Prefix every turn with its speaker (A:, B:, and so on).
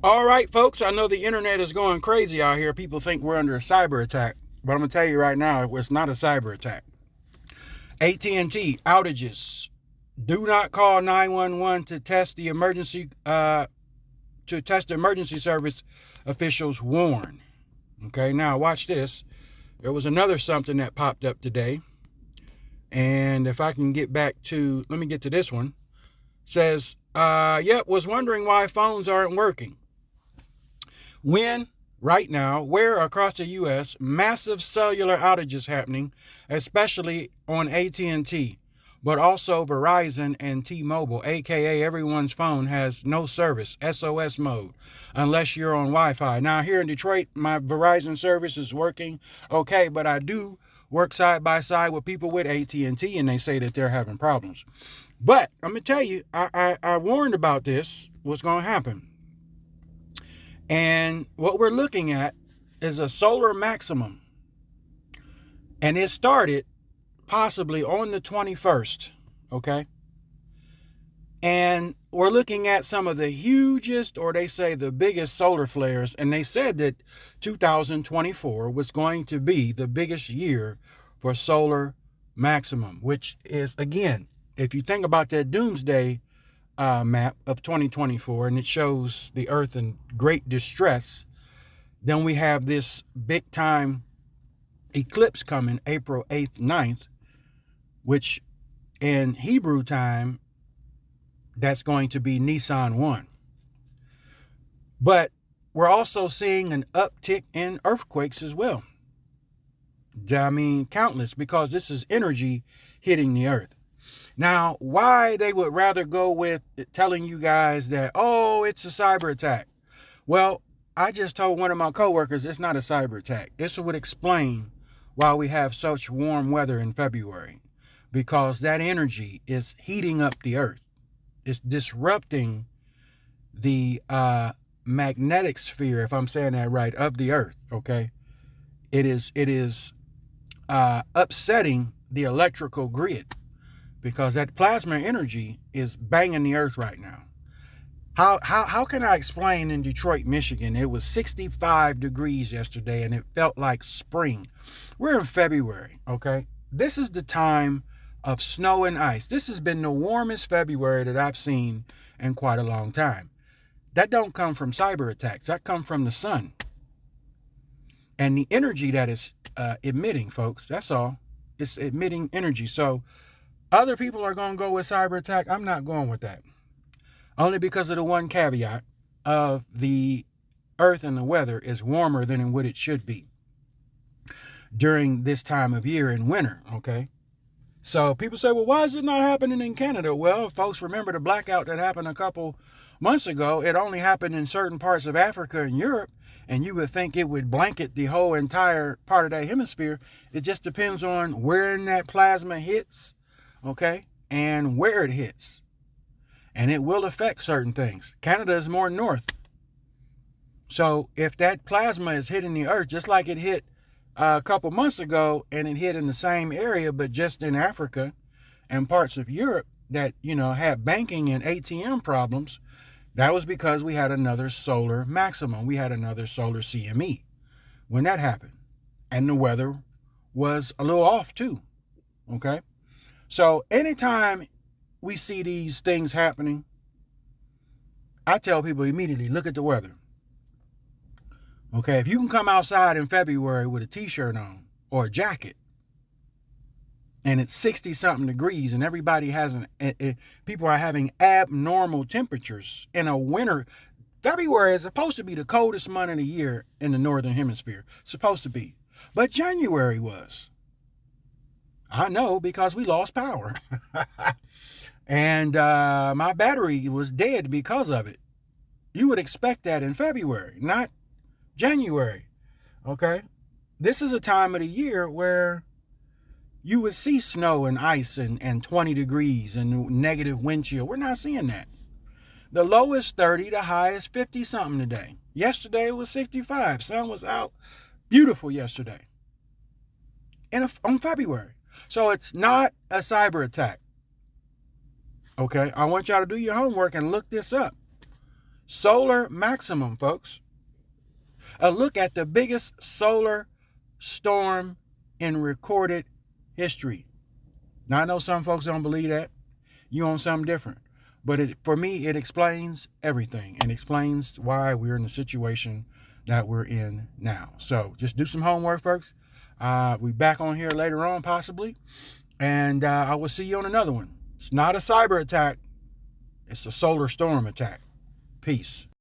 A: All right, folks, I know the internet is going crazy out here. People think we're under a cyber attack, but I'm going to tell you right now, it's not a cyber attack. AT&T outages. Do not call 911 to test the emergency service, officials warn. Okay, now watch this. There was another something that popped up today. And if I can get back to, let me get to this one. Says, was wondering why phones aren't working. When, right now, where across the U.S., massive cellular outages happening, especially on AT&T, but also Verizon and T-Mobile, aka everyone's phone has no service, SOS mode, unless you're on Wi-Fi. Now here in Detroit, my Verizon service is working okay, but I do work side by side with people with AT&T, and they say that they're having problems. But I'm gonna tell you, I warned about this, what's gonna happen. And what we're looking at is a solar maximum. And it started possibly on the 21st, okay? And we're looking at some of the hugest, or they say the biggest solar flares. And they said that 2024 was going to be the biggest year for solar maximum, which is, again, if you think about that doomsday map of 2024, and it shows the earth in great distress, then we have this big time eclipse coming April 8th, 9th, which in Hebrew time, that's going to be Nisan 1. But we're also seeing an uptick in earthquakes as well. I mean, countless, because this is energy hitting the earth. Now, why they would rather go with telling you guys that, oh, it's a cyber attack. Well, I just told one of my coworkers it's not a cyber attack. This would explain why we have such warm weather in February, because that energy is heating up the earth. It's disrupting the magnetic sphere, if I'm saying that right, of the earth, okay? It is upsetting the electrical grid, because that plasma energy is banging the earth right now. How can I explain in Detroit, Michigan, it was 65 degrees yesterday and it felt like spring. We're in February, okay? This is the time of snow and ice. This has been the warmest February that I've seen in quite a long time. That don't come from cyber attacks. That come from the sun. And the energy that is emitting, folks, that's all. It's emitting energy. So other people are going to go with cyber attack. I'm not going with that. Only because of the one caveat of the earth and the weather is warmer than what it should be during this time of year in winter, okay? So people say, well, why is it not happening in Canada? Well, folks, remember the blackout that happened a couple months ago. It only happened in certain parts of Africa and Europe, and you would think it would blanket the whole entire part of that hemisphere. It just depends on where in that plasma hits, okay, and where it hits. And it will affect certain things. Canada is more north. So if that plasma is hitting the earth, just like it hit a couple months ago, and it hit in the same area, but just in Africa and parts of Europe that, had banking and ATM problems, that was because we had another solar maximum. We had another solar CME when that happened. And the weather was a little off too, okay? So anytime we see these things happening, I tell people immediately, look at the weather. Okay, if you can come outside in February with a t-shirt on or a jacket, and it's 60-something degrees, and everybody people are having abnormal temperatures in a winter. February is supposed to be the coldest month of the year in the northern hemisphere. Supposed to be. But January was. I know, because we lost power. And my battery was dead because of it. You would expect that in February, not January, okay? This is a time of the year where you would see snow and ice and 20 degrees and negative wind chill. We're not seeing that. The low is 30, the high is 50-something today. Yesterday it was 65. Sun was out. Beautiful yesterday. On February. So it's not a cyber attack. Okay, I want y'all to do your homework and look this up. Solar maximum, folks. A look at the biggest solar storm in recorded history. Now, I know some folks don't believe that. You on something different. But for me, it explains everything and explains why we're in the situation that we're in now. So just do some homework, folks. We'll be back on here later on, possibly. And I will see you on another one. It's not a cyber attack. It's a solar storm attack. Peace.